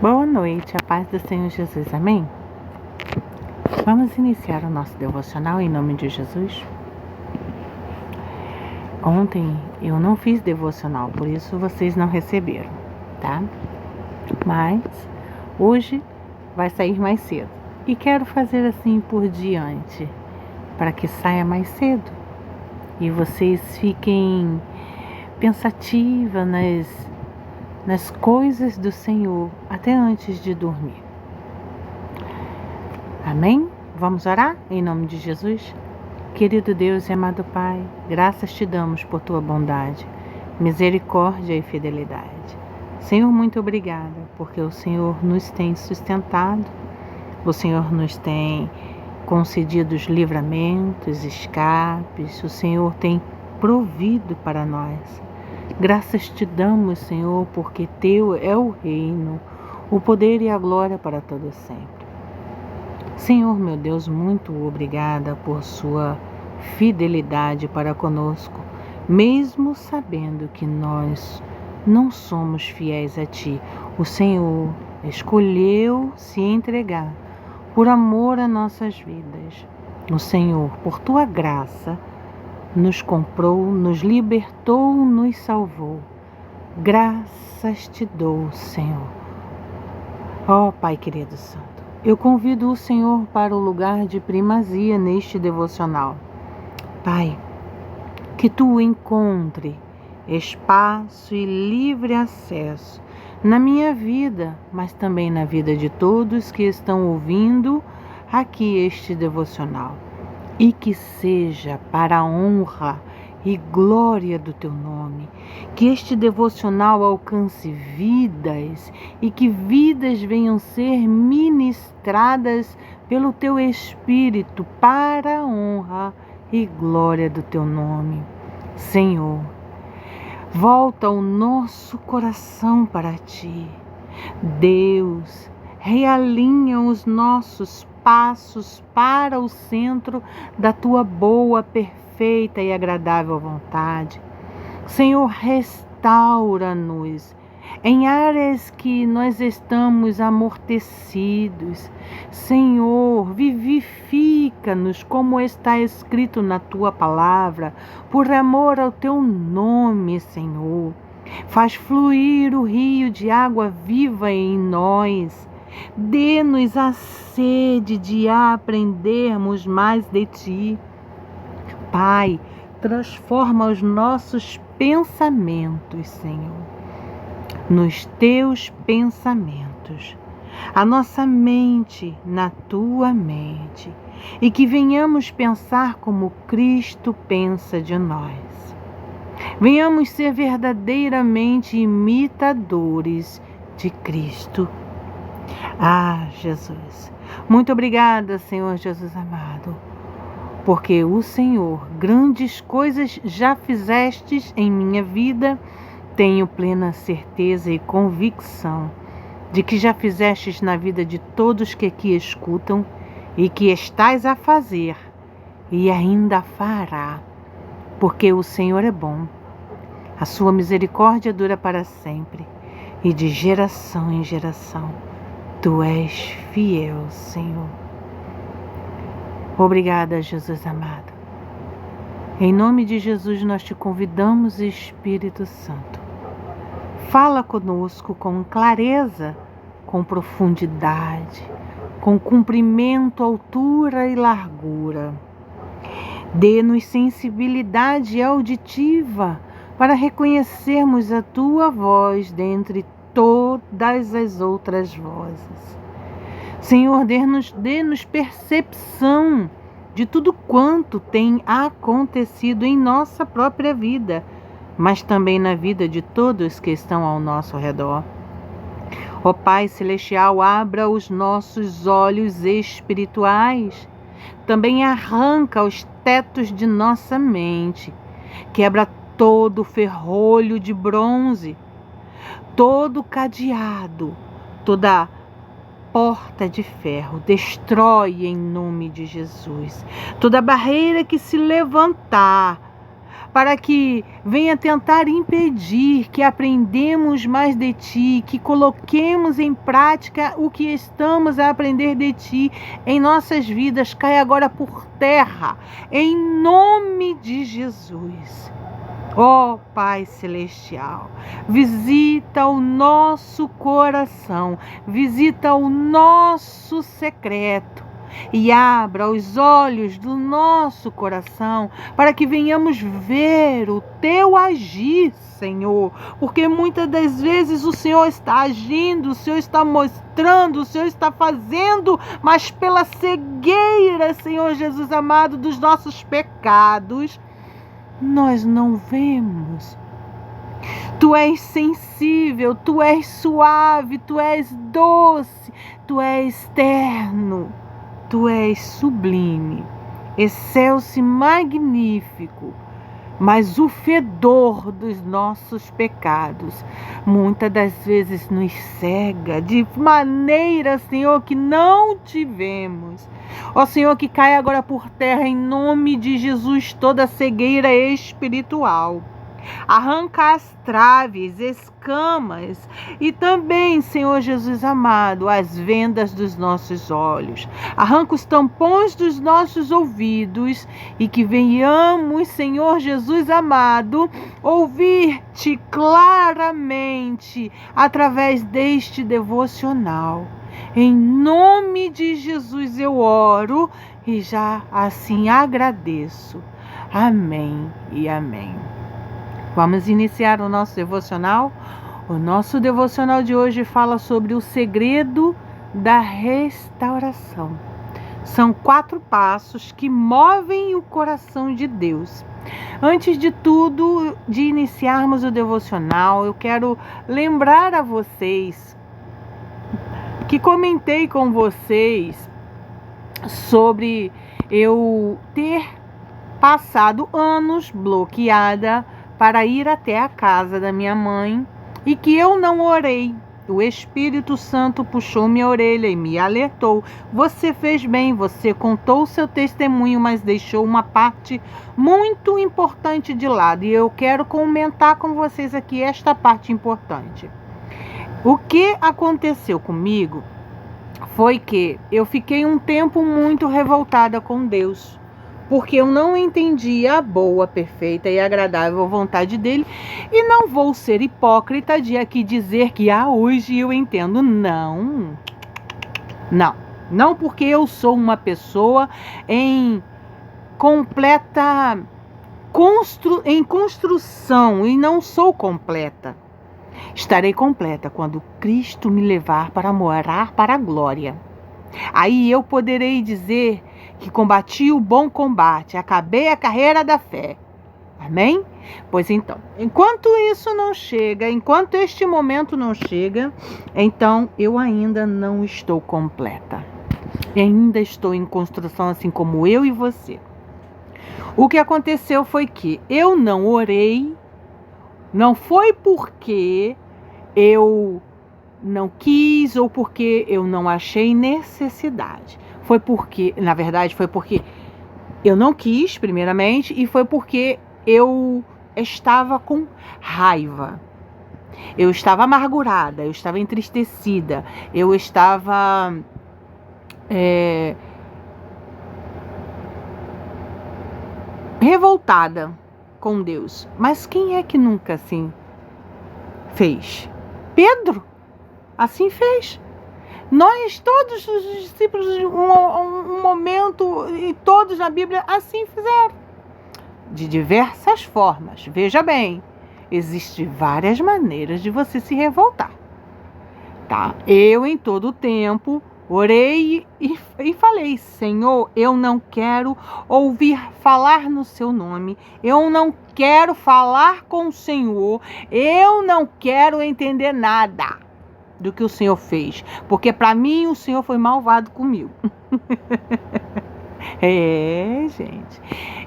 Boa noite, a paz do Senhor Jesus, amém? Vamos iniciar o nosso devocional em nome de Jesus? Ontem eu não fiz devocional, por isso vocês não receberam, tá? Mas hoje vai sair mais cedo. E quero fazer assim por diante, para que saia mais cedo e vocês fiquem pensativas nas coisas do Senhor até antes de dormir. Amém? Vamos orar em nome de Jesus? Querido Deus e amado Pai, graças te damos por tua bondade, misericórdia e fidelidade. Senhor, muito obrigada, porque o Senhor nos tem sustentado, o Senhor nos tem concedido os livramentos, escapes, o Senhor tem provido para nós. Graças te damos, Senhor, porque teu é o reino, o poder e a glória para todo sempre. Senhor, meu Deus, muito obrigada por sua fidelidade para conosco, mesmo sabendo que nós não somos fiéis a Ti. O Senhor escolheu se entregar por amor a nossas vidas. O Senhor, por Tua graça, nos comprou, nos libertou, nos salvou. Graças te dou, Senhor. Ó Pai querido Santo, eu convido o Senhor para o lugar de primazia neste devocional. Pai, que Tu encontre espaço e livre acesso na minha vida, mas também na vida de todos que estão ouvindo aqui este devocional. E que seja para a honra e glória do Teu nome, que este devocional alcance vidas e que vidas venham ser ministradas pelo Teu Espírito para a honra e glória do Teu nome. Senhor, volta o nosso coração para Ti. Deus, realinha os nossos passos para o centro da Tua boa, perfeita e agradável vontade. Senhor, restaura-nos em áreas que nós estamos amortecidos. Senhor, vivifica-nos como está escrito na Tua palavra, por amor ao Teu nome, Senhor. Faz fluir o rio de água viva em nós. Dê-nos a sede de aprendermos mais de Ti. Pai, transforma os nossos pensamentos, Senhor, nos Teus pensamentos, a nossa mente na Tua mente, e que venhamos pensar como Cristo pensa de nós. Venhamos ser verdadeiramente imitadores de Cristo. Ah, Jesus, muito obrigada, Senhor Jesus amado, porque o Senhor grandes coisas já fizestes em minha vida. Tenho plena certeza e convicção de que já fizestes na vida de todos que aqui escutam e que estás a fazer e ainda fará, porque o Senhor é bom, a sua misericórdia dura para sempre e de geração em geração. Tu és fiel, Senhor. Obrigada, Jesus amado. Em nome de Jesus nós te convidamos, Espírito Santo. Fala conosco com clareza, com profundidade, com comprimento, altura e largura. Dê-nos sensibilidade auditiva para reconhecermos a Tua voz dentre todas as outras vozes. Senhor, dê-nos percepção de tudo quanto tem acontecido em nossa própria vida, mas também na vida de todos que estão ao nosso redor. Ó Pai Celestial, abra os nossos olhos espirituais, também arranca os tetos de nossa mente, quebra todo o ferrolho de bronze, todo cadeado, toda porta de ferro, destrói em nome de Jesus toda barreira que se levantar para que venha tentar impedir que aprendemos mais de Ti, que coloquemos em prática o que estamos a aprender de Ti em nossas vidas, caia agora por terra, em nome de Jesus. Ó Pai Celestial, visita o nosso coração, visita o nosso secreto e abra os olhos do nosso coração para que venhamos ver o Teu agir, Senhor, porque muitas das vezes o Senhor está agindo, o Senhor está mostrando, o Senhor está fazendo, mas pela cegueira, Senhor Jesus amado, dos nossos pecados, nós não vemos. Tu és sensível, Tu és suave, Tu és doce, Tu és terno, Tu és sublime, excelso e magnífico. Mas o fedor dos nossos pecados muitas das vezes nos cega de maneira, Senhor, que não te vemos. Ó Senhor, que caia agora por terra em nome de Jesus toda cegueira espiritual. Arranca as traves, escamas e também, Senhor Jesus amado, as vendas dos nossos olhos. Arranca os tampões dos nossos ouvidos e que venhamos, Senhor Jesus amado, ouvir-te claramente através deste devocional. Em nome de Jesus eu oro e já assim agradeço. Amém e amém. Vamos iniciar o nosso devocional. O nosso devocional de hoje fala sobre o segredo da restauração. São 4 passos que movem o coração de Deus. Antes de tudo, de iniciarmos o devocional, eu quero lembrar a vocês que comentei com vocês sobre eu ter passado anos bloqueada para ir até a casa da minha mãe e que eu não orei. O Espírito Santo puxou minha orelha e me alertou. Você fez bem, você contou o seu testemunho, mas deixou uma parte muito importante de lado. E eu quero comentar com vocês aqui esta parte importante. O que aconteceu comigo foi que eu fiquei um tempo muito revoltada com Deus, porque eu não entendia a boa, perfeita e agradável vontade dele, e não vou ser hipócrita de aqui dizer que hoje eu entendo. Não, porque eu sou uma pessoa em completa construção e não sou completa. Estarei completa quando Cristo me levar para morar para a glória. Aí eu poderei dizer que combati o bom combate, acabei a carreira da fé. Amém? Pois então, enquanto isso não chega, enquanto este momento não chega, então eu ainda não estou completa. Ainda estou em construção, assim como eu e você. O que aconteceu foi que eu não orei, não foi porque eu não quis ou porque eu não achei necessidade. Foi porque eu não quis, primeiramente, e foi porque eu estava com raiva. Eu estava amargurada, eu estava entristecida, eu estava revoltada com Deus. Mas quem é que nunca assim fez? Pedro assim fez. Nós, todos os discípulos, um momento, e todos na Bíblia assim fizeram. De diversas formas. Veja bem, existem várias maneiras de você se revoltar. Tá? Eu, em todo o tempo, orei e falei: Senhor, eu não quero ouvir falar no seu nome. Eu não quero falar com o Senhor. Eu não quero entender nada do que o Senhor fez, porque para mim o Senhor foi malvado comigo. Gente.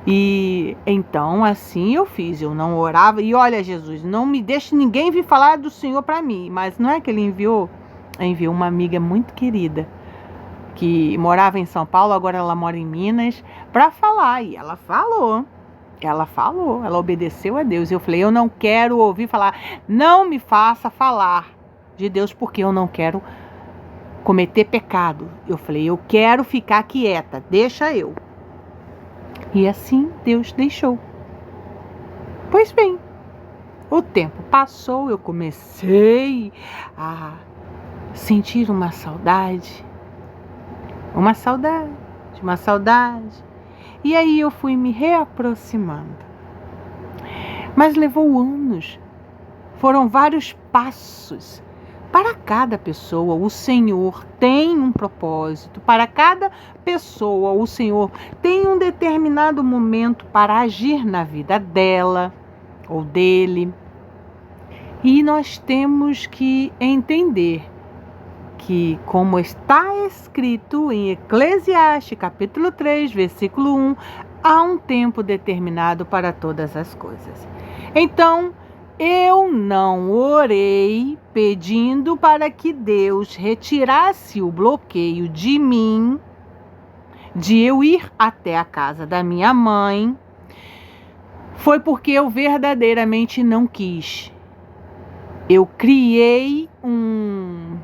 E então assim eu fiz, eu não orava. E olha, Jesus, não me deixe ninguém vir falar do Senhor para mim. Mas não é que ele enviou uma amiga muito querida que morava em São Paulo, agora ela mora em Minas, para falar. E ela falou. ela falou, ela obedeceu a Deus. Eu falei, eu não quero ouvir falar, não me faça falar de Deus, porque eu não quero cometer pecado. Eu falei, eu quero ficar quieta, deixa eu. E assim Deus deixou. Pois bem, o tempo passou, eu comecei a sentir uma saudade. Uma saudade, uma saudade. E aí eu fui me reaproximando. Mas levou anos. Foram vários passos. Para cada pessoa, o Senhor tem um propósito. Para cada pessoa, o Senhor tem um determinado momento para agir na vida dela ou dele. E nós temos que entender que, como está escrito em Eclesiastes, capítulo 3, versículo 1, há um tempo determinado para todas as coisas. Então, eu não orei pedindo para que Deus retirasse o bloqueio de mim, de eu ir até a casa da minha mãe. Foi porque eu verdadeiramente não quis. Eu criei um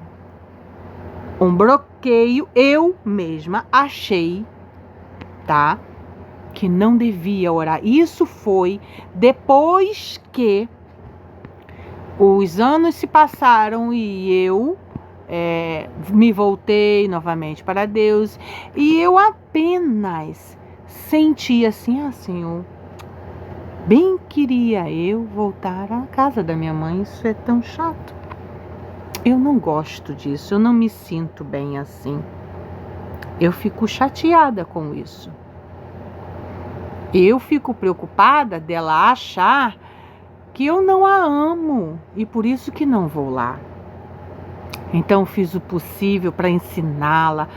bloqueio, eu mesma achei, tá? Que não devia orar. Isso foi depois que os anos se passaram e eu me voltei novamente para Deus. E eu apenas senti assim, Senhor, bem queria eu voltar à casa da minha mãe, isso é tão chato. Eu não gosto disso, eu não me sinto bem assim. Eu fico chateada com isso. Eu fico preocupada dela achar que eu não a amo e por isso que não vou lá. Então fiz o possível para ensiná-la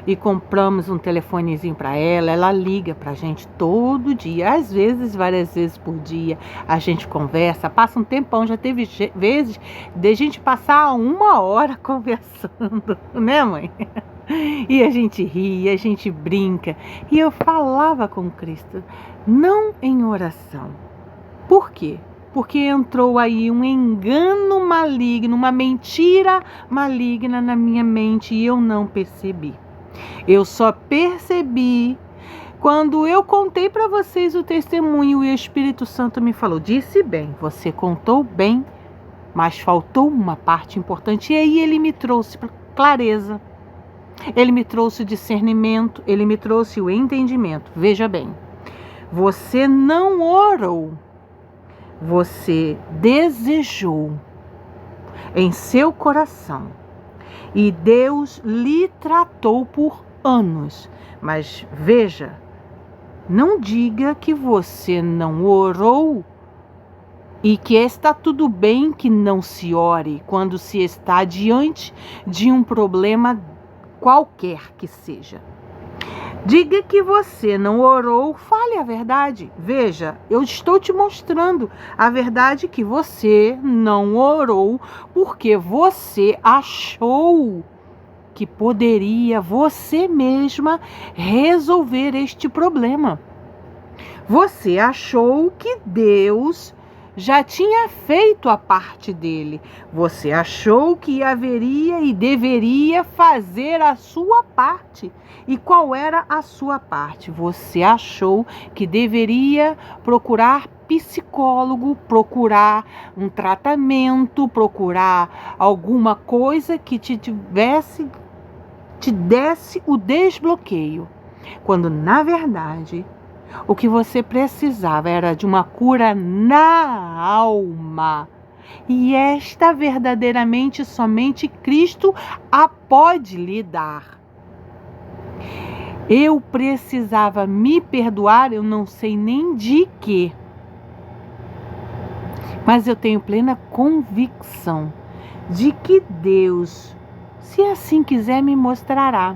e compramos um telefonezinho para ela. Ela liga para a gente todo dia, às vezes, várias vezes por dia. A gente conversa, passa um tempão. Já teve vezes de a gente passar 1 hora conversando, né, mãe? E a gente ri, a gente brinca. E eu falava com Cristo, não em oração. Por quê? Porque entrou aí um engano maligno, uma mentira maligna na minha mente e eu não percebi. Eu só percebi quando eu contei para vocês o testemunho e o Espírito Santo me falou, disse bem, você contou bem, mas faltou uma parte importante. E aí ele me trouxe clareza, ele me trouxe discernimento, ele me trouxe o entendimento. Veja bem, você não orou. Você desejou em seu coração e Deus lhe tratou por anos. Mas veja, não diga que você não orou e que está tudo bem que não se ore quando se está diante de um problema qualquer que seja. Diga que você não orou, fale a verdade. Veja, eu estou te mostrando a verdade que você não orou porque você achou que poderia você mesma resolver este problema. Você achou que Deus já tinha feito a parte dele. Você achou que haveria e deveria fazer a sua parte. E qual era a sua parte? Você achou que deveria procurar psicólogo, procurar um tratamento, procurar alguma coisa que te desse o desbloqueio. Quando, na verdade, o que você precisava era de uma cura na alma. E esta verdadeiramente somente Cristo a pode lhe dar. Eu precisava me perdoar, eu não sei nem de quê. Mas eu tenho plena convicção de que Deus, se assim quiser, me mostrará.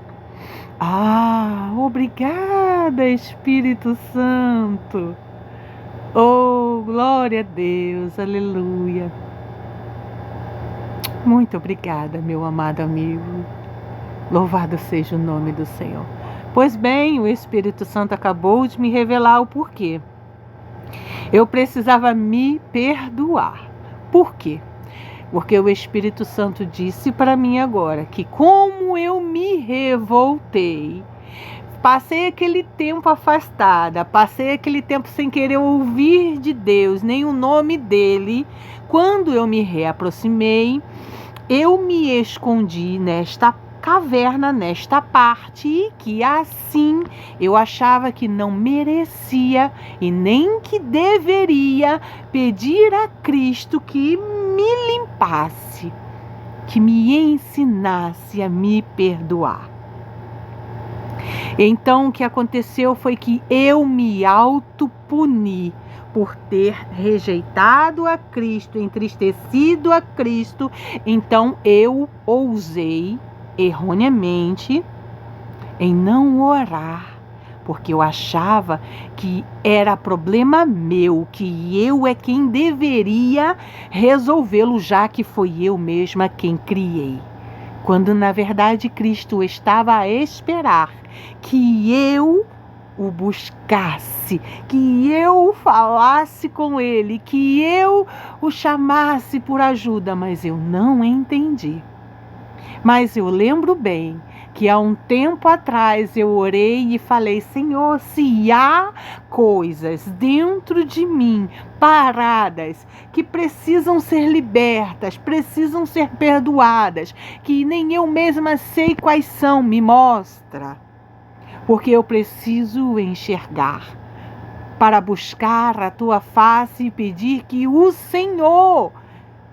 Obrigada, Espírito Santo. Oh, glória a Deus, aleluia. Muito obrigada, meu amado amigo. Louvado seja o nome do Senhor. Pois bem, o Espírito Santo acabou de me revelar o porquê. Eu precisava me perdoar. Por quê? Porque o Espírito Santo disse para mim agora que como eu me revoltei, passei aquele tempo afastada, passei aquele tempo sem querer ouvir de Deus, nem o nome dele. Quando eu me reaproximei, eu me escondi nesta caverna, nesta parte, e que assim eu achava que não merecia e nem que deveria pedir a Cristo que me limpasse, que me ensinasse a me perdoar. Então o que aconteceu foi que eu me autopuni por ter rejeitado a Cristo, entristecido a Cristo. Então eu ousei erroneamente em não orar, porque eu achava que era problema meu, que eu é quem deveria resolvê-lo, já que foi eu mesma quem criei. Quando na verdade Cristo estava a esperar que eu o buscasse, que eu falasse com ele, que eu o chamasse por ajuda, mas eu não entendi. Mas eu lembro bem que há um tempo atrás eu orei e falei: Senhor, se há coisas dentro de mim paradas que precisam ser libertas, precisam ser perdoadas, que nem eu mesma sei quais são, me mostra. Porque eu preciso enxergar para buscar a tua face e pedir que o Senhor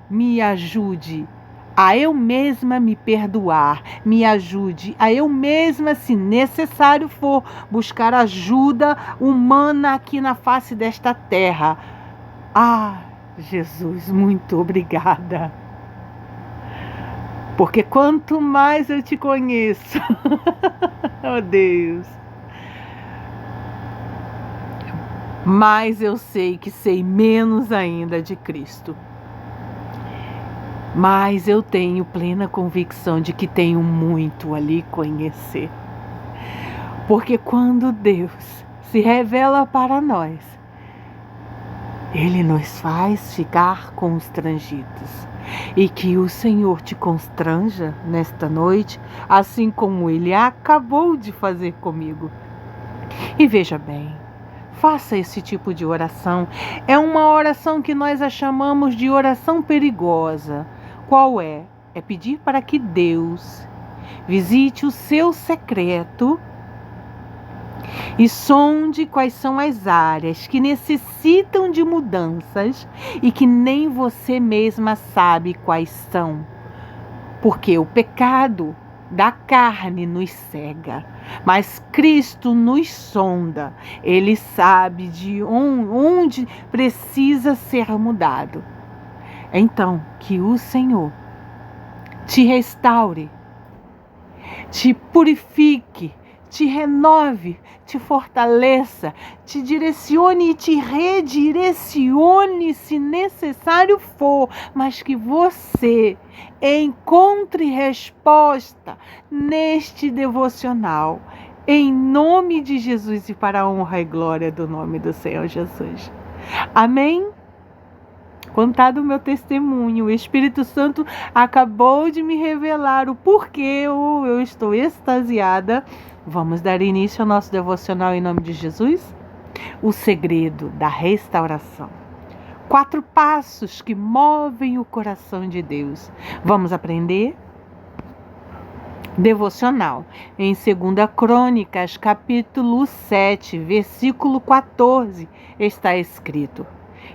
me ajude a eu mesma me perdoar, me ajude a eu mesma, se necessário for, buscar ajuda humana aqui na face desta terra. Ah, Jesus, muito obrigada. Porque quanto mais eu te conheço, oh Deus, mais eu sei que sei menos ainda de Cristo. Mas eu tenho plena convicção de que tenho muito a lhe conhecer. Porque quando Deus se revela para nós, Ele nos faz ficar constrangidos. E que o Senhor te constranja nesta noite, assim como Ele acabou de fazer comigo. E veja bem, faça esse tipo de oração. É uma oração que nós a chamamos de oração perigosa. Qual é? É pedir para que Deus visite o seu secreto e sonde quais são as áreas que necessitam de mudanças e que nem você mesma sabe quais são. Porque o pecado da carne nos cega, mas Cristo nos sonda. Ele sabe de onde precisa ser mudado. Então, que o Senhor te restaure, te purifique, te renove, te fortaleça, te direcione e te redirecione se necessário for, mas que você encontre resposta neste devocional, em nome de Jesus e para a honra e glória do nome do Senhor Jesus. Amém? Contado o meu testemunho, o Espírito Santo acabou de me revelar o porquê eu estou extasiada. Vamos dar início ao nosso devocional em nome de Jesus? O segredo da restauração. 4 passos que movem o coração de Deus. Vamos aprender? Devocional. Em 2 Crônicas, capítulo 7, versículo 14, está escrito: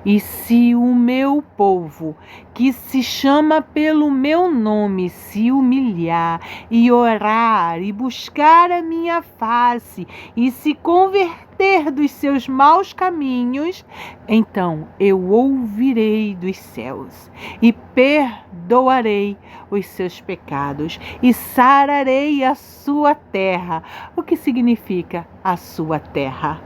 E se o meu povo, que se chama pelo meu nome, se humilhar e orar e buscar a minha face e se converter dos seus maus caminhos, então eu ouvirei dos céus e perdoarei os seus pecados e sararei a sua terra. O que significa a sua terra?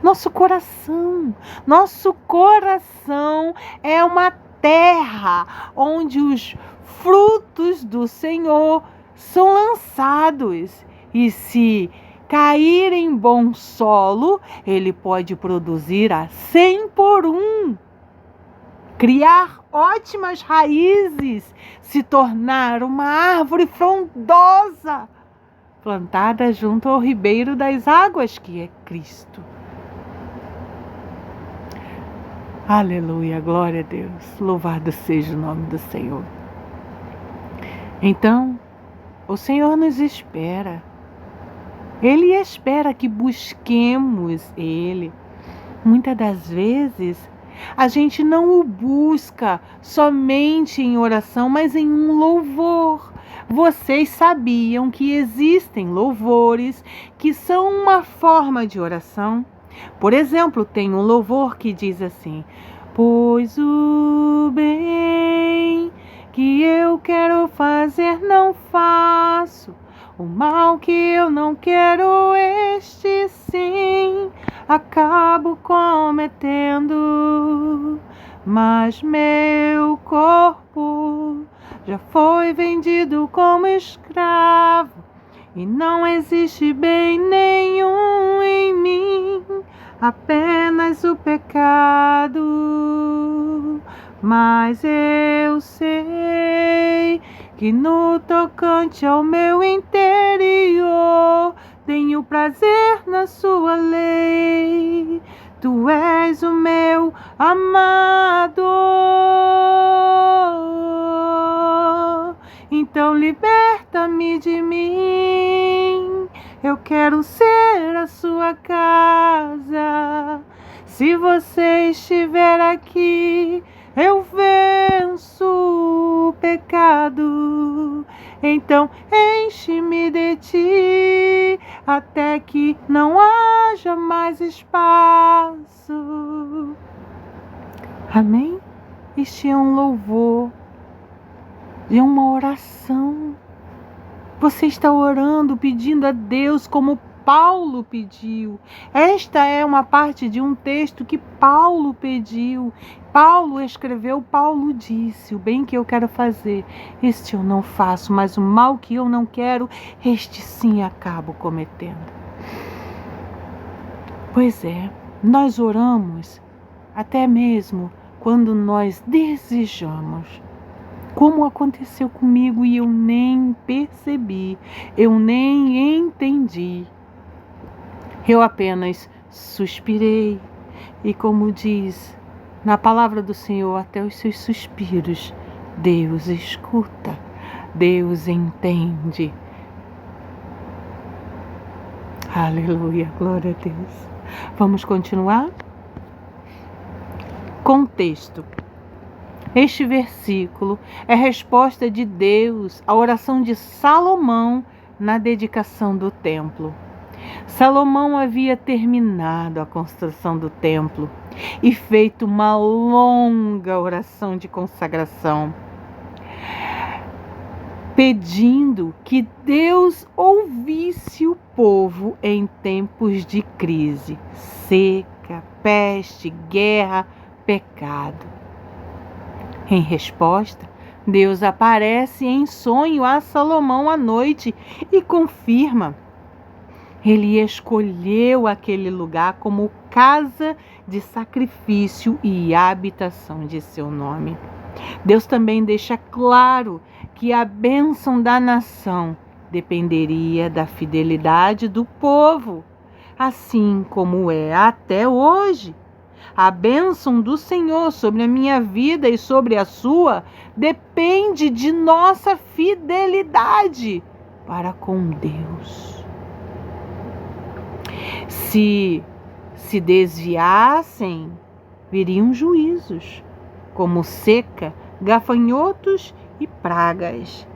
Nosso coração é uma terra onde os frutos do Senhor são lançados. E se cair em bom solo, ele pode produzir a 100 por 1. Criar ótimas raízes, se tornar uma árvore frondosa, plantada junto ao ribeiro das águas, que é Cristo. Aleluia, glória a Deus, louvado seja o nome do Senhor. Então, o Senhor nos espera. Ele espera que busquemos Ele. Muitas das vezes, a gente não o busca somente em oração, mas em um louvor. Vocês sabiam que existem louvores que são uma forma de oração? Por exemplo, tem um louvor que diz assim: pois o bem que eu quero fazer não faço, o mal que eu não quero, este sim acabo cometendo. Mas meu corpo já foi vendido como escravo, e não existe bem nenhum em mim, apenas o pecado. Mas eu sei que no tocante ao meu interior tenho prazer na sua lei. Tu és o meu amado. Então liberta-me de mim. Eu quero ser a sua casa. Se você estiver aqui, eu venço o pecado. Então enche-me de ti, até que não haja mais espaço. Amém? Este é um louvor, é uma oração. Você está orando, pedindo a Deus como Paulo pediu. Esta é uma parte de um texto que Paulo pediu. Paulo escreveu, Paulo disse: o bem que eu quero fazer, este eu não faço, mas o mal que eu não quero, este sim acabo cometendo. Pois é, nós oramos até mesmo quando nós desejamos. Como aconteceu comigo e eu nem percebi, eu nem entendi. Eu apenas suspirei e, como diz na palavra do Senhor, até os seus suspiros Deus escuta, Deus entende. Aleluia, glória a Deus. Vamos continuar? Contexto. Este versículo é resposta de Deus à oração de Salomão na dedicação do templo. Salomão havia terminado a construção do templo e feito uma longa oração de consagração, pedindo que Deus ouvisse o povo em tempos de crise, seca, peste, guerra, pecado. Em resposta, Deus aparece em sonho a Salomão à noite e confirma. Ele escolheu aquele lugar como casa de sacrifício e habitação de seu nome. Deus também deixa claro que a bênção da nação dependeria da fidelidade do povo, assim como é até hoje. A bênção do Senhor sobre a minha vida e sobre a sua depende de nossa fidelidade para com Deus. Se desviassem, viriam juízos, como seca, gafanhotos e pragas.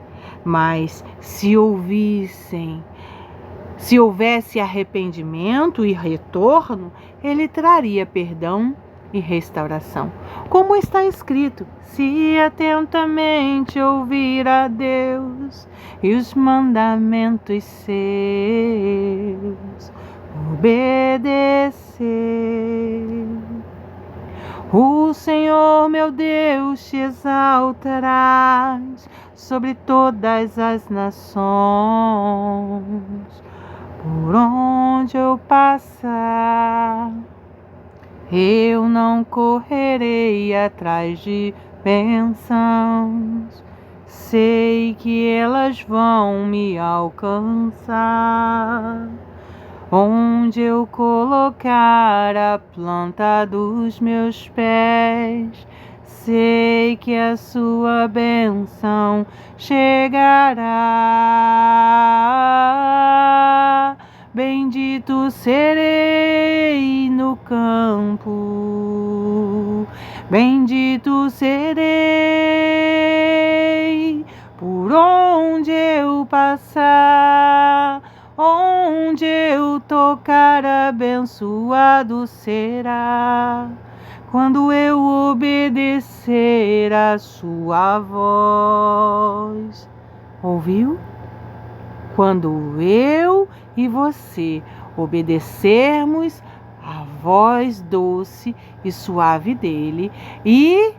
Mas se houvesse arrependimento e retorno, ele traria perdão e restauração. Como está escrito: se atentamente ouvir a Deus e os mandamentos seus obedecer, o Senhor meu Deus te exaltarás sobre todas as nações, Por onde eu passar, eu não correrei atrás de bênçãos. Sei que elas vão me alcançar. Onde eu colocar a planta dos meus pés, sei que a sua bênção chegará. Bendito serei no campo, bendito serei por onde eu passar. Onde eu tocar, abençoado será, quando eu obedecer a sua voz. Ouviu? Quando eu e você obedecermos a voz doce e suave dele, e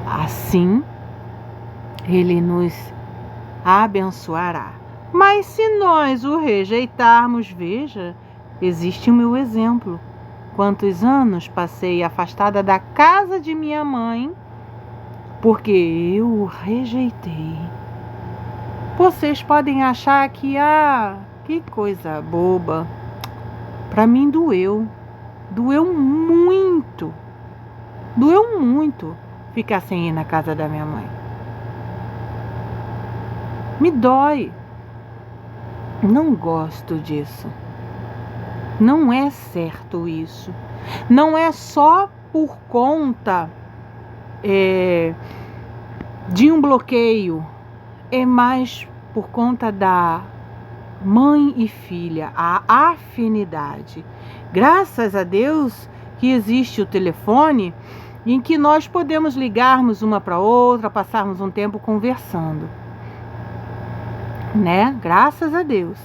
assim ele nos abençoará. Mas se nós o rejeitarmos, veja, existe o meu exemplo. Quantos anos passei afastada da casa de minha mãe, porque eu o rejeitei. Vocês podem achar que coisa boba. Para mim doeu muito ficar sem ir na casa da minha mãe. Me dói. Não gosto disso. Não é certo isso. Não é só por conta de um bloqueio. É mais por conta da mãe e filha, a afinidade. Graças a Deus que existe o telefone em que nós podemos ligarmos uma para outra, passarmos um tempo conversando. Né? Graças a Deus.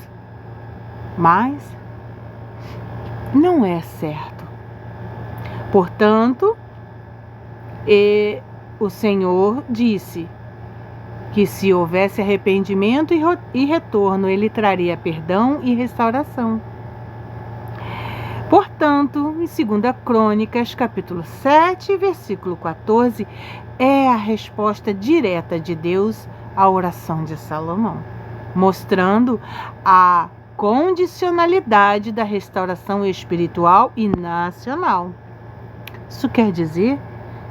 Mas não é certo. Portanto, o Senhor disse que se houvesse arrependimento e retorno, Ele traria perdão e restauração. Portanto, em 2 Crônicas, capítulo 7, versículo 14, é a resposta direta de Deus à oração de Salomão, mostrando a condicionalidade da restauração espiritual e nacional. Isso quer dizer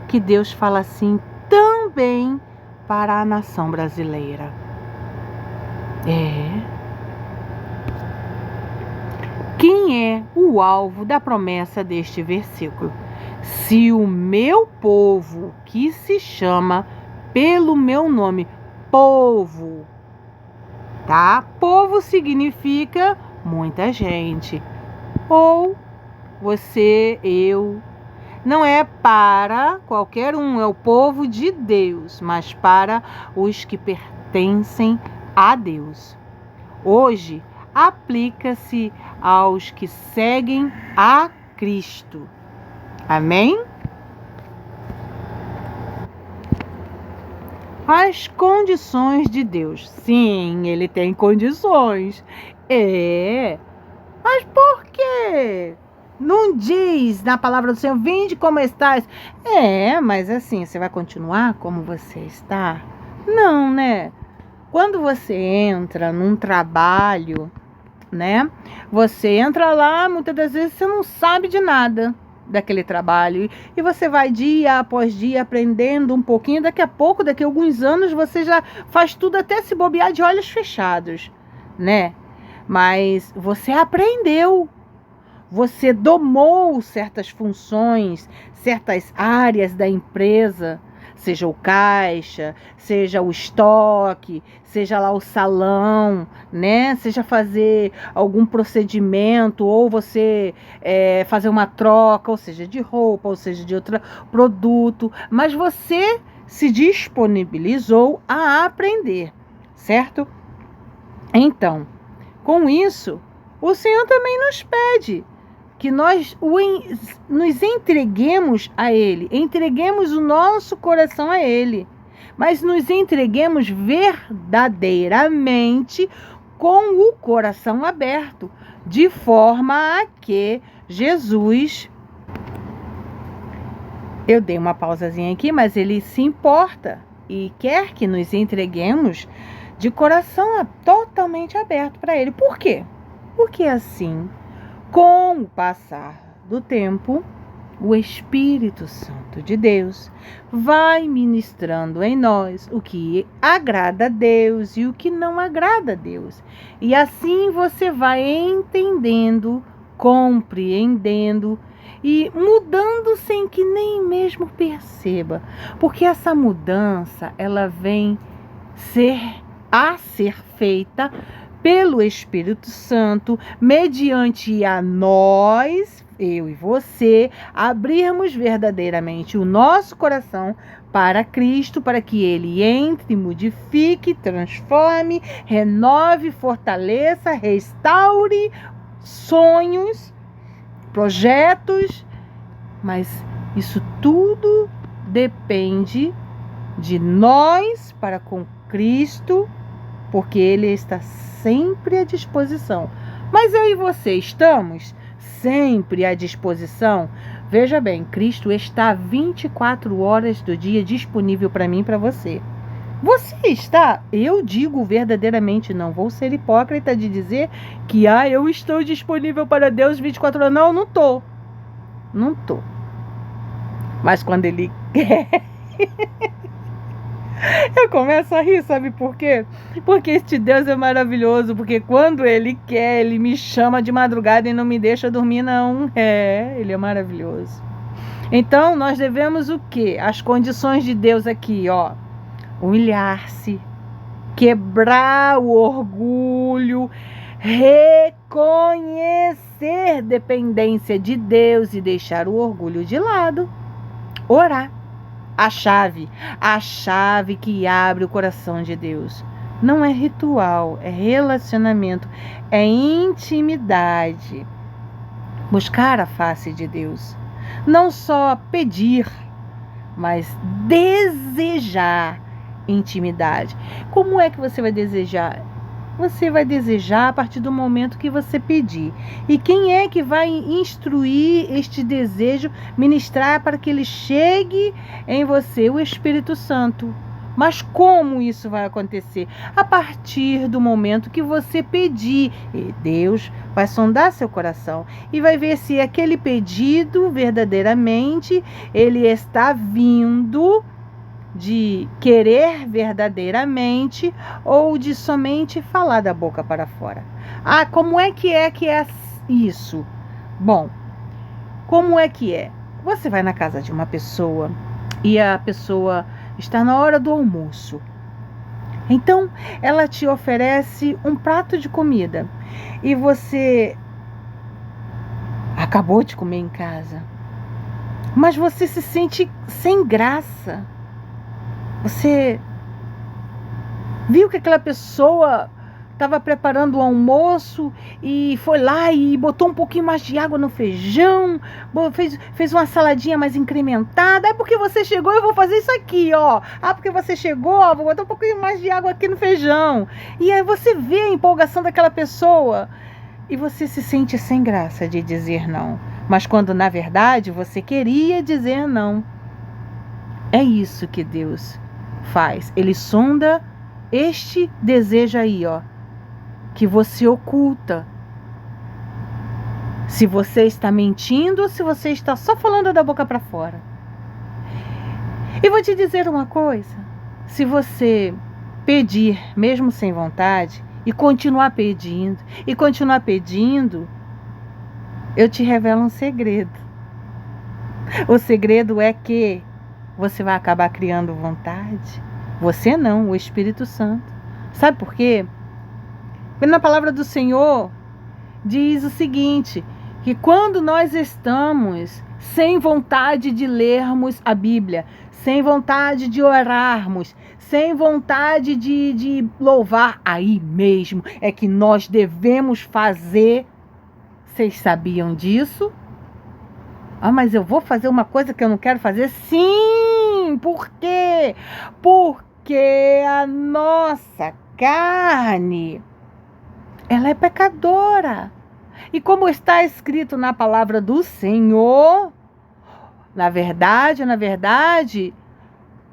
que Deus fala assim também para a nação brasileira. Quem é o alvo da promessa deste versículo? Se o meu povo, que se chama pelo meu nome, povo, tá? Povo significa muita gente. Ou você, eu. Não é para qualquer um, é o povo de Deus, mas para os que pertencem a Deus. Hoje, aplica-se aos que seguem a Cristo. Amém? As condições de Deus. Sim, Ele tem condições. Mas por quê? Não diz na palavra do Senhor, vinde como estás. Mas assim, você vai continuar como você está? Não, né? Quando você entra num trabalho, né? Você entra lá, muitas das vezes você não sabe de nada daquele trabalho. E você vai dia após dia aprendendo um pouquinho. Daqui a pouco, daqui a alguns anos, você já faz tudo até se bobear de olhos fechados, né? Mas você aprendeu. Você domou certas funções, certas áreas da empresa, seja o caixa, seja o estoque, seja lá o salão, né? Seja fazer algum procedimento, ou você fazer uma troca, ou seja, de roupa, ou seja, de outro produto. Mas você se disponibilizou a aprender, certo? Então, com isso, o Senhor também nos pede que nós nos entreguemos a Ele, entreguemos o nosso coração a Ele, mas nos entreguemos verdadeiramente com o coração aberto, de forma a que Jesus... Eu dei uma pausazinha aqui, mas ele se importa e quer que nos entreguemos de coração totalmente aberto para ele. Por quê? Porque assim, com o passar do tempo, o Espírito Santo de Deus vai ministrando em nós o que agrada a Deus e o que não agrada a Deus. E assim você vai entendendo, compreendendo e mudando sem que nem mesmo perceba. Porque essa mudança, ela vem a ser feita pelo Espírito Santo, mediante a nós, eu e você, abrirmos verdadeiramente o nosso coração para Cristo, para que Ele entre, modifique, transforme, renove, fortaleça, restaure sonhos, projetos, mas isso tudo depende de nós para com Cristo, porque Ele está sempre à disposição. Mas eu e você estamos sempre à disposição? Veja bem, Cristo está 24 horas do dia disponível para mim e para você. Você está? Eu digo verdadeiramente, não vou ser hipócrita de dizer que eu estou disponível para Deus 24 horas. Não, não estou. Não estou. Mas quando Ele quer... Eu começo a rir, sabe por quê? Porque este Deus é maravilhoso, porque quando Ele quer, Ele me chama de madrugada e não me deixa dormir, não. Ele é maravilhoso. Então, nós devemos o quê? As condições de Deus aqui, ó. Humilhar-se, quebrar o orgulho, reconhecer dependência de Deus e deixar o orgulho de lado. Orar. A chave que abre o coração de Deus. Não é ritual, é relacionamento, é intimidade. Buscar a face de Deus. Não só pedir, mas desejar intimidade. Como é que você vai desejar? Você vai desejar a partir do momento que você pedir. E quem é que vai instruir este desejo, ministrar para que ele chegue em você? O Espírito Santo. Mas como isso vai acontecer? A partir do momento que você pedir. E Deus vai sondar seu coração e vai ver se aquele pedido verdadeiramente ele está vindo de querer verdadeiramente ou de somente falar da boca para fora. Como é que é isso? Bom, como é que é? Você vai na casa de uma pessoa e a pessoa está na hora do almoço. Então, ela te oferece um prato de comida e você acabou de comer em casa, mas você se sente sem graça. Você viu que aquela pessoa estava preparando o almoço e foi lá e botou um pouquinho mais de água no feijão, fez uma saladinha mais incrementada. Porque você chegou, eu vou fazer isso aqui, ó. Porque você chegou, vou botar um pouquinho mais de água aqui no feijão. E aí você vê a empolgação daquela pessoa e você se sente sem graça de dizer não. Mas quando na verdade você queria dizer não. É isso que Deus faz. Ele sonda este desejo aí, ó, que você oculta. Se você está mentindo ou se você está só falando da boca para fora. E vou te dizer uma coisa: se você pedir mesmo sem vontade e continuar pedindo eu te revelo um segredo. O segredo é que você vai acabar criando vontade. Você não, o Espírito Santo. Sabe por quê? Porque na palavra do Senhor diz o seguinte, que quando nós estamos sem vontade de lermos a Bíblia, sem vontade de orarmos, sem vontade de louvar, aí mesmo é que nós devemos fazer. Vocês sabiam disso? Mas eu vou fazer uma coisa que eu não quero fazer? Sim! Por quê? Porque a nossa carne, ela é pecadora. E como está escrito na palavra do Senhor, na verdade,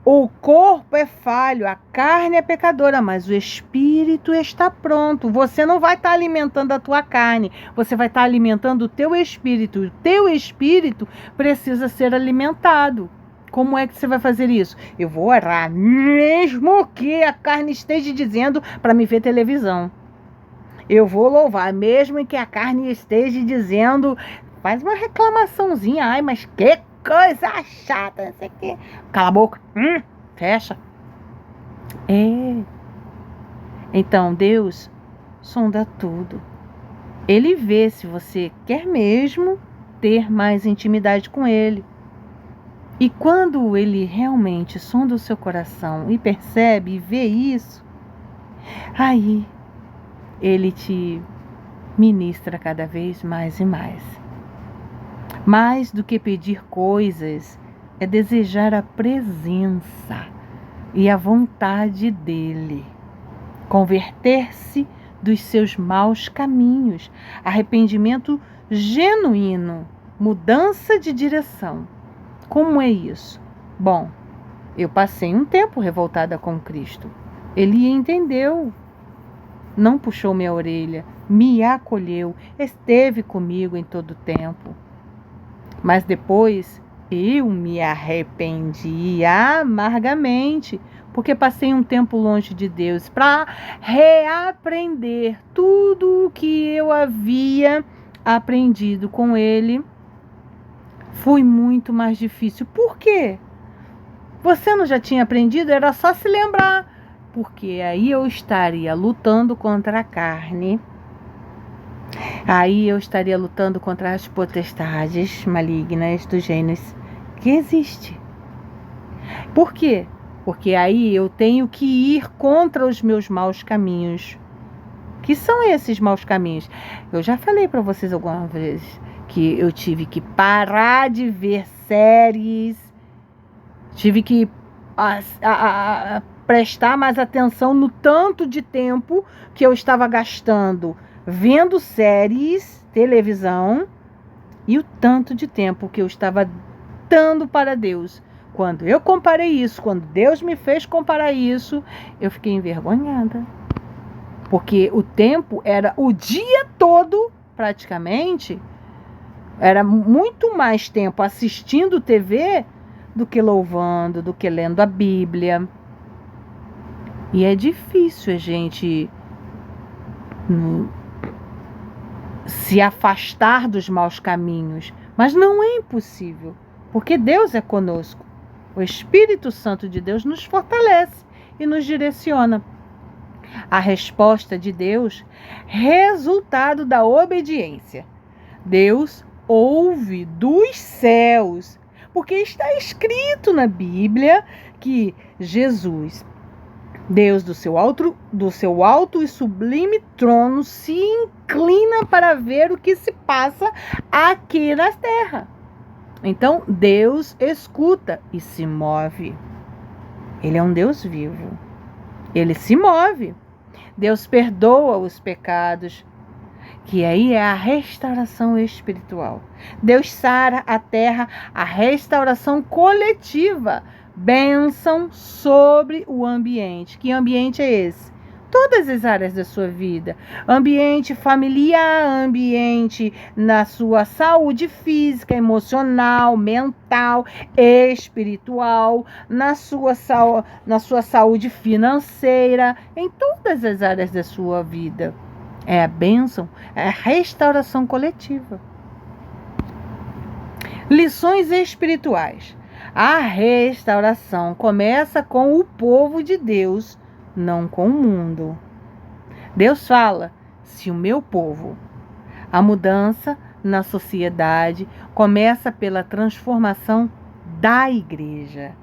o corpo é falho, a carne é pecadora, mas o espírito está pronto. Você não vai estar alimentando a tua carne, você vai estar alimentando o teu espírito. O teu espírito precisa ser alimentado. Como é que você vai fazer isso? Eu vou orar, mesmo que a carne esteja dizendo para me ver televisão. Eu vou louvar, mesmo que a carne esteja dizendo, faz uma reclamaçãozinha, ai, mas que coisa chata, não sei o quê. Cala a boca, fecha. Então Deus sonda tudo. Ele vê se você quer mesmo ter mais intimidade com Ele. E quando Ele realmente sonda o seu coração e percebe e vê isso, aí Ele te ministra cada vez mais e mais. Mais do que pedir coisas, é desejar a presença e a vontade dEle. Converter-se dos seus maus caminhos, arrependimento genuíno, mudança de direção. Como é isso? Bom, eu passei um tempo revoltada com Cristo. Ele entendeu, não puxou minha orelha, me acolheu, esteve comigo em todo o tempo. Mas depois eu me arrependi amargamente, porque passei um tempo longe de Deus para reaprender tudo o que eu havia aprendido com Ele. Foi muito mais difícil. Por quê? Você não já tinha aprendido? Era só se lembrar. Porque aí eu estaria lutando contra a carne. Aí eu estaria lutando contra as potestades malignas dos reinos que existe. Por quê? Porque aí eu tenho que ir contra os meus maus caminhos. Que são esses maus caminhos? Eu já falei para vocês algumas vezes que eu tive que parar de ver séries, tive que prestar mais atenção no tanto de tempo que eu estava gastando vendo séries, televisão, e o tanto de tempo que eu estava dando para Deus. Quando eu comparei isso, quando Deus me fez comparar isso, eu fiquei envergonhada. Porque o tempo era o dia todo, praticamente, era muito mais tempo assistindo TV do que louvando, do que lendo a Bíblia. E é difícil a gente se afastar dos maus caminhos, mas não é impossível, porque Deus é conosco. O Espírito Santo de Deus nos fortalece e nos direciona. A resposta de Deus, resultado da obediência. Deus ouve dos céus, porque está escrito na Bíblia que Jesus, Deus do seu alto e sublime trono, se inclina para ver o que se passa aqui na terra. Então, Deus escuta e se move. Ele é um Deus vivo. Ele se move. Deus perdoa os pecados, que aí é a restauração espiritual. Deus sara a terra, a restauração coletiva. Bênção sobre o ambiente. Que ambiente é esse? Todas as áreas da sua vida. Ambiente familiar, ambiente na sua saúde física, emocional, mental, espiritual, na sua saúde financeira, em todas as áreas da sua vida. É a bênção, é a restauração coletiva. Lições espirituais. A restauração começa com o povo de Deus, não com o mundo. Deus fala, se o meu povo, a mudança na sociedade começa pela transformação da igreja.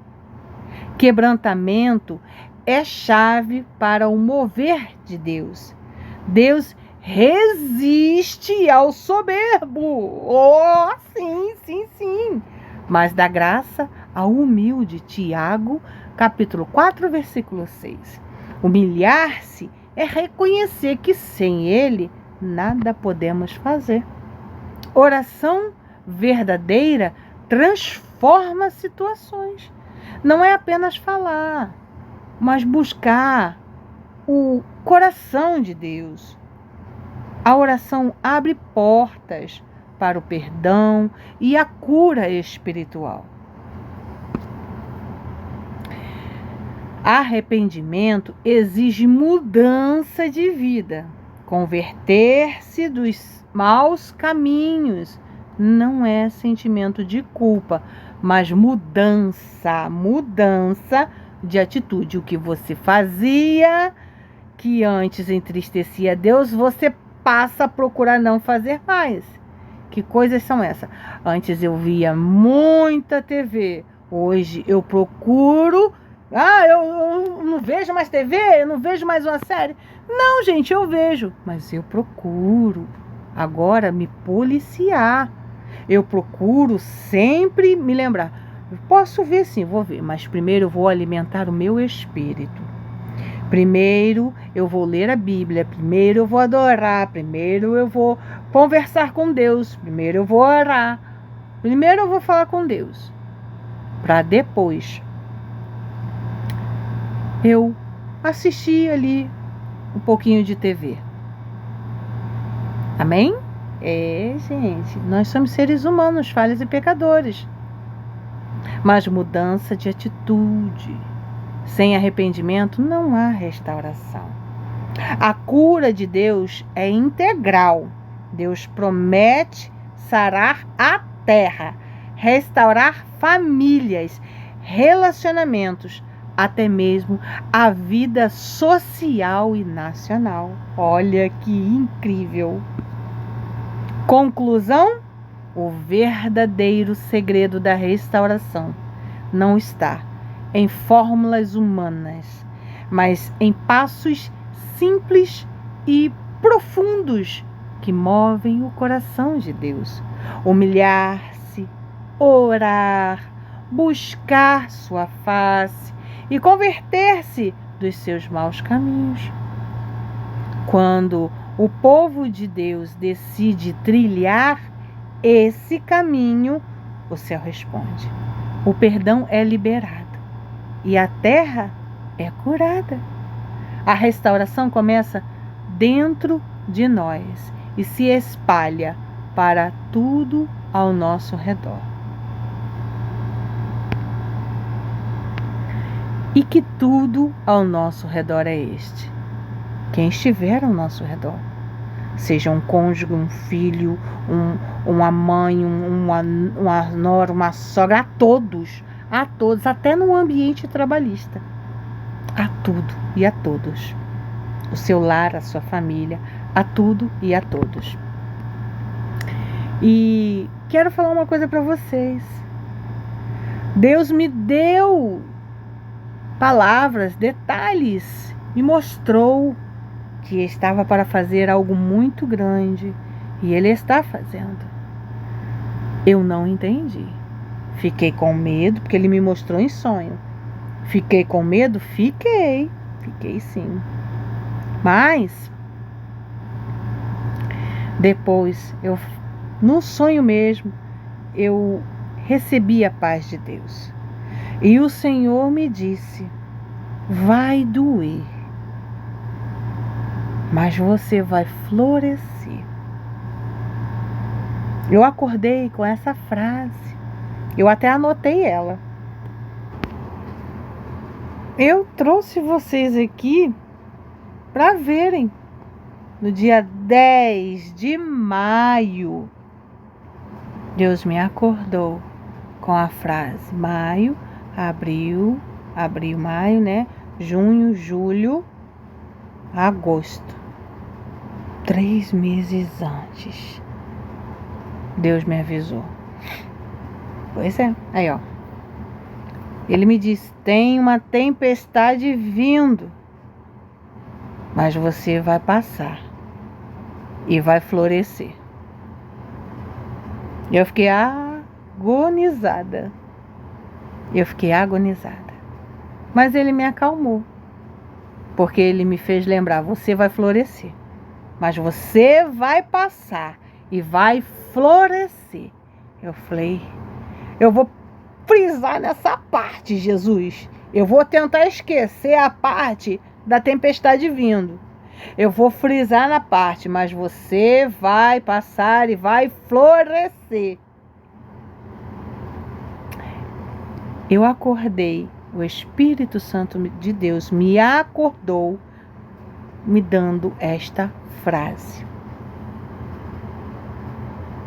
Quebrantamento é chave para o mover de Deus. Deus resiste ao soberbo. Oh, sim, sim, sim. Mas dá graça ao humilde. Tiago, capítulo 4, versículo 6. Humilhar-se é reconhecer que sem Ele nada podemos fazer. Oração verdadeira transforma situações. Não é apenas falar, mas buscar o coração de Deus. A oração abre portas para o perdão e a cura espiritual. Arrependimento exige mudança de vida, converter-se dos maus caminhos. Não é sentimento de culpa, mas mudança de atitude. O que você fazia, que antes entristecia Deus, você passa a procurar não fazer mais. Que coisas são essas? Antes eu via muita TV, hoje eu procuro. Eu não vejo mais TV, eu não vejo mais uma série. Não, gente, eu vejo, mas eu procuro agora me policiar. Eu procuro sempre me lembrar. Posso ver sim, vou ver, mas primeiro eu vou alimentar o meu espírito. Primeiro eu vou ler a Bíblia, primeiro eu vou adorar, primeiro eu vou conversar com Deus, primeiro eu vou orar, primeiro eu vou falar com Deus, para depois eu assistir ali um pouquinho de TV. Amém? Gente, nós somos seres humanos, falhos e pecadores. Mas mudança de atitude. Sem arrependimento não há restauração. A cura de Deus é integral. Deus promete sarar a terra, restaurar famílias, relacionamentos, até mesmo a vida social e nacional. Olha que incrível! Conclusão: o verdadeiro segredo da restauração não está em fórmulas humanas, mas em passos simples e profundos que movem o coração de Deus. Humilhar-se, orar, buscar sua face e converter-se dos seus maus caminhos. Quando o povo de Deus decide trilhar esse caminho, o céu responde. O perdão é liberado e a terra é curada. A restauração começa dentro de nós e se espalha para tudo ao nosso redor. E que tudo ao nosso redor é este? Quem estiver ao nosso redor. Seja um cônjuge, um filho, uma mãe, uma nora, uma sogra, a todos, até no ambiente trabalhista. A tudo e a todos. O seu lar, a sua família, a tudo e a todos. E quero falar uma coisa para vocês. Deus me deu palavras, detalhes, me mostrou que estava para fazer algo muito grande e Ele está fazendo. Eu não entendi. Fiquei com medo, porque Ele me mostrou em sonho. Fiquei com medo? Fiquei sim. Mas depois, no sonho mesmo, eu recebi a paz de Deus. E o Senhor me disse: vai doer, mas você vai florescer. Eu acordei com essa frase. Eu até anotei ela. Eu trouxe vocês aqui para verem. No dia 10 de maio, Deus me acordou com a frase: maio, abril, maio, né? Junho, julho, agosto. 3 meses antes, Deus me avisou. Pois é, aí ó. Ele me disse: tem uma tempestade vindo, mas você vai passar e vai florescer. Eu fiquei agonizada. Mas Ele me acalmou. porque Ele me fez lembrar, você vai florescer, mas você vai passar e vai florescer. Eu falei, eu vou frisar nessa parte, Jesus. Eu vou tentar esquecer a parte da tempestade vindo. Eu vou frisar na parte, mas você vai passar e vai florescer. Eu acordei, o Espírito Santo de Deus me acordou, me dando esta frase.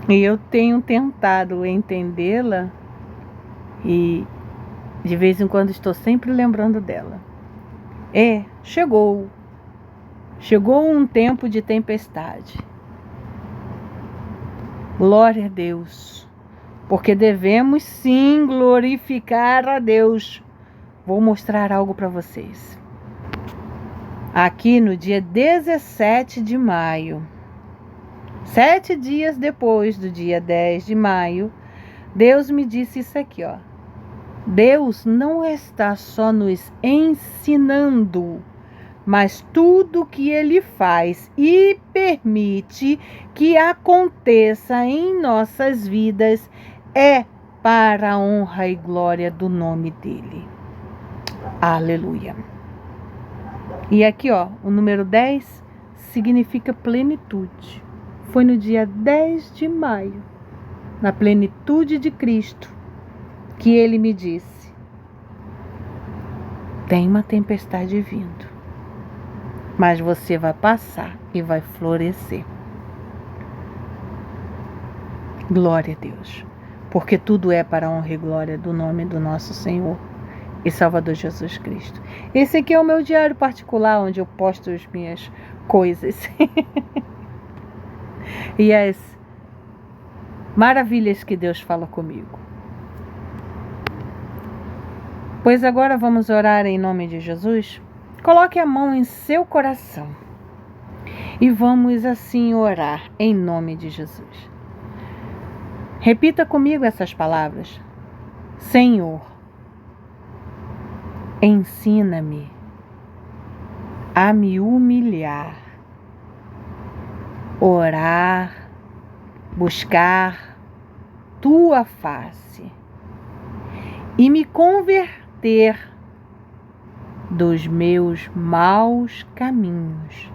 E eu tenho tentado entendê-la e de vez em quando estou sempre lembrando dela. Chegou um tempo de tempestade. Glória a Deus, porque devemos sim glorificar a Deus. Vou mostrar algo para vocês. Aqui no dia 17 de maio, 7 dias depois do dia 10 de maio, Deus me disse isso aqui, ó. Deus não está só nos ensinando, mas tudo que Ele faz e permite que aconteça em nossas vidas é para a honra e glória do nome dEle. Aleluia. E aqui, ó, o número 10 significa plenitude. Foi no dia 10 de maio, na plenitude de Cristo, que Ele me disse: tem uma tempestade vindo, mas você vai passar e vai florescer. Glória a Deus, porque tudo é para a honra e glória do nome do nosso Senhor e Salvador Jesus Cristo. Esse aqui é o meu diário particular, onde eu posto as minhas coisas e as maravilhas que Deus fala comigo. Pois agora vamos orar em nome de Jesus. Coloque a mão em seu coração e vamos assim orar em nome de Jesus. Repita comigo essas palavras. Senhor, ensina-me a me humilhar, orar, buscar tua face e me converter dos meus maus caminhos.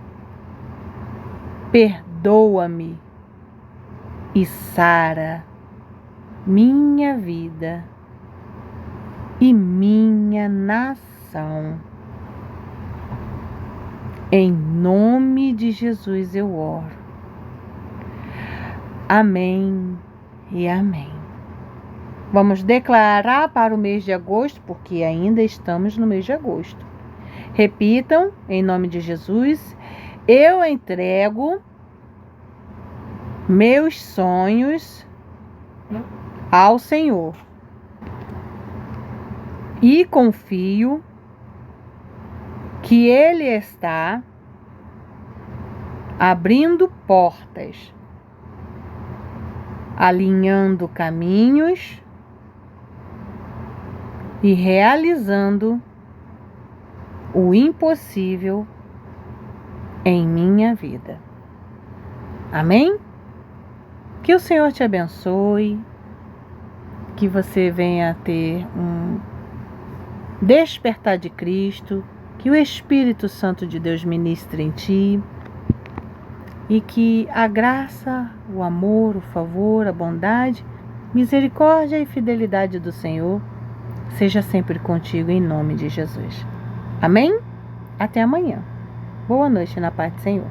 Perdoa-me e sara minha vida e minha nação. Em nome de Jesus eu oro. Amém e amém. Vamos declarar para o mês de agosto, porque ainda estamos no mês de agosto. Repitam, em nome de Jesus: eu entrego meus sonhos ao Senhor e confio que Ele está abrindo portas, alinhando caminhos e realizando o impossível em minha vida. Amém? Que o Senhor te abençoe, que você venha a ter um despertar de Cristo, que o Espírito Santo de Deus ministre em ti e que a graça, o amor, o favor, a bondade, misericórdia e fidelidade do Senhor seja sempre contigo em nome de Jesus. Amém? Até amanhã. Boa noite na paz do Senhor.